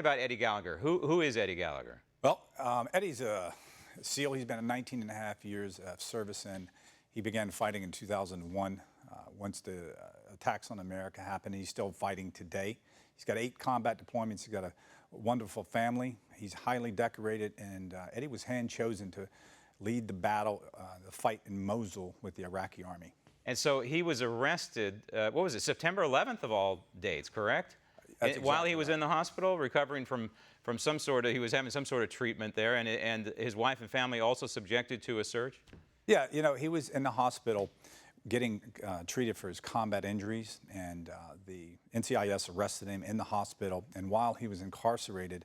about Eddie Gallagher. Who is Eddie Gallagher? Well, Eddie's a SEAL. He's been 19 and a half years of service, and he began fighting in 2001. Once the attacks on America happened, he's still fighting today. He's got 8 combat deployments. He's got a wonderful family. He's highly decorated, and Eddie was hand-chosen to lead the battle, the fight in Mosul with the Iraqi army. And so he was arrested, what was it, September 11th of all dates, correct? While he was in the hospital, recovering from some sort of, he was having some sort of treatment there, and his wife and family also subjected to a search? Yeah, you know, he was in the hospital getting treated for his combat injuries, and the NCIS arrested him in the hospital, and while he was incarcerated,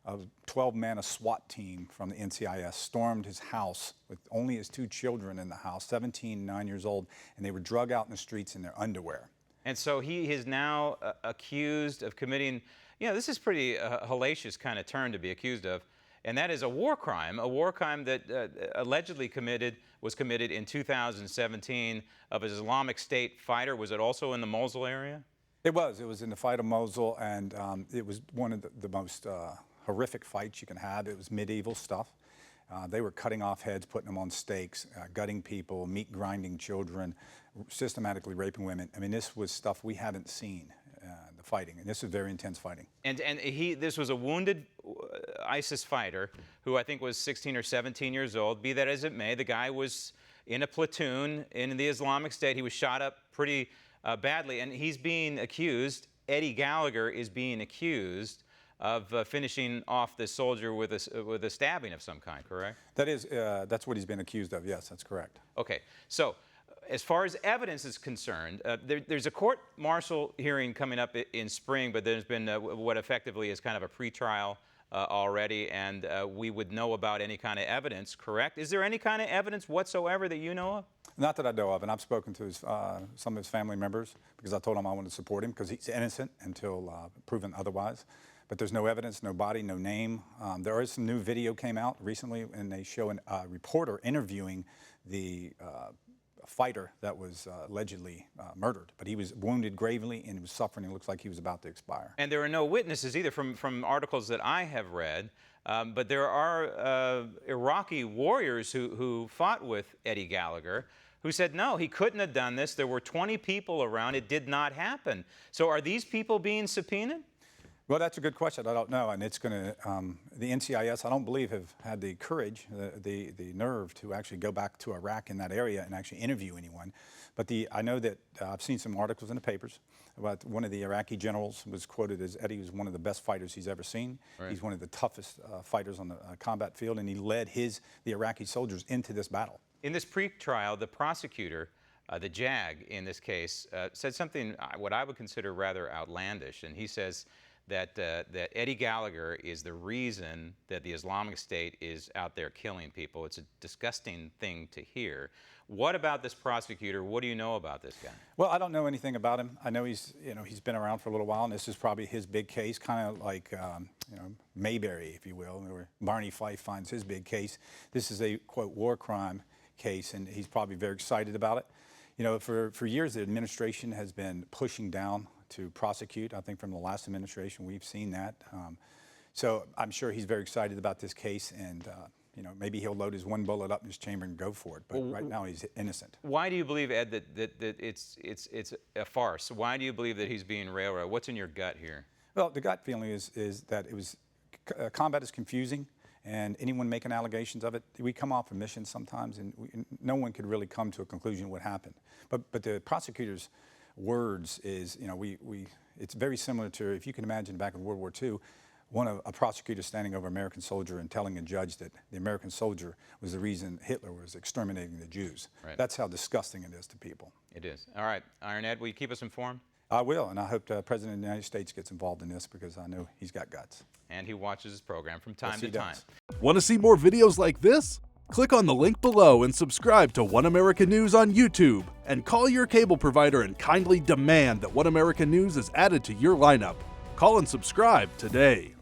a 12-man SWAT team from the NCIS stormed his house with only his 2 children in the house, 17 and 9 years old, and they were drug out in the streets in their underwear. And so he is now accused of committing, you know, this is pretty hellacious kind of term to be accused of, and that is a war crime that allegedly was committed in 2017 of an Islamic State fighter. Was it also in the Mosul area? It was in the fight of Mosul, and it was one of the most horrific fights you can have. It was medieval stuff. They were cutting off heads, putting them on stakes, gutting people, meat grinding children, systematically raping women. I mean, this was stuff we haven't seen, the fighting, and this was very intense fighting. And this was a wounded ISIS fighter who I think was 16 or 17 years old. Be that as it may, the guy was in a platoon in the Islamic State. He was shot up pretty badly, and he's being accused, Eddie Gallagher is being accused of finishing off this soldier with a stabbing of some kind, correct? That's what he's been accused of, yes, that's correct. Okay, so as far as evidence is concerned, there's a court-martial hearing coming up in spring, but there's been what effectively is kind of a pretrial already, and we would know about any kind of evidence, correct? Is there any kind of evidence whatsoever that you know of? Not that I know of, and I've spoken to some of his family members because I told them I wanted to support him because he's innocent until proven otherwise. But there's no evidence, no body, no name. There is some new video came out recently, and they show a reporter interviewing the fighter that was allegedly murdered. But he was wounded gravely and he was suffering. It looks like he was about to expire. And there are no witnesses either from articles that I have read. But there are Iraqi warriors who fought with Eddie Gallagher who said, no, he couldn't have done this. There were 20 people around. It did not happen. So are these people being subpoenaed? Well, that's a good question. I don't know, and it's going to, the NCIS, I don't believe, have had the courage, the nerve to actually go back to Iraq in that area and actually interview anyone. But I know that I've seen some articles in the papers about one of the Iraqi generals was quoted as Eddie was one of the best fighters he's ever seen. Right. He's one of the toughest fighters on the combat field, and he led the Iraqi soldiers into this battle. In this pre-trial, the prosecutor, the JAG in this case, said something what I would consider rather outlandish, and he says that Eddie Gallagher is the reason that the Islamic State is out there killing people. It's a disgusting thing to hear. What about this prosecutor? What do you know about this guy? Well, I don't know anything about him. I know he's been around for a little while, and this is probably his big case, kind of like Mayberry, if you will, where Barney Fife finds his big case. This is a quote war crime case, and he's probably very excited about it. You know, for years the administration has been pushing down to prosecute. I think from the last administration we've seen that. So I'm sure he's very excited about this case, and maybe he'll load his one bullet up in his chamber and go for it. But right now he's innocent. Why do you believe, Ed, that it's a farce? Why do you believe that he's being railroaded? What's in your gut here? Well, the gut feeling is that it was combat is confusing. And anyone making allegations of it, we come off a mission sometimes, and no one could really come to a conclusion what happened. But the prosecutor's words is, it's very similar to, if you can imagine back in World War II, a prosecutor standing over an American soldier and telling a judge that the American soldier was the reason Hitler was exterminating the Jews. Right. That's how disgusting it is to people. It is. All right, Iron Ed, will you keep us informed? I will, and I hope the President of the United States gets involved in this because I know he's got guts. And he watches his program from time to time. Want to see more videos like this? Click on the link below and subscribe to One American News on YouTube. And call your cable provider and kindly demand that One American News is added to your lineup. Call and subscribe today.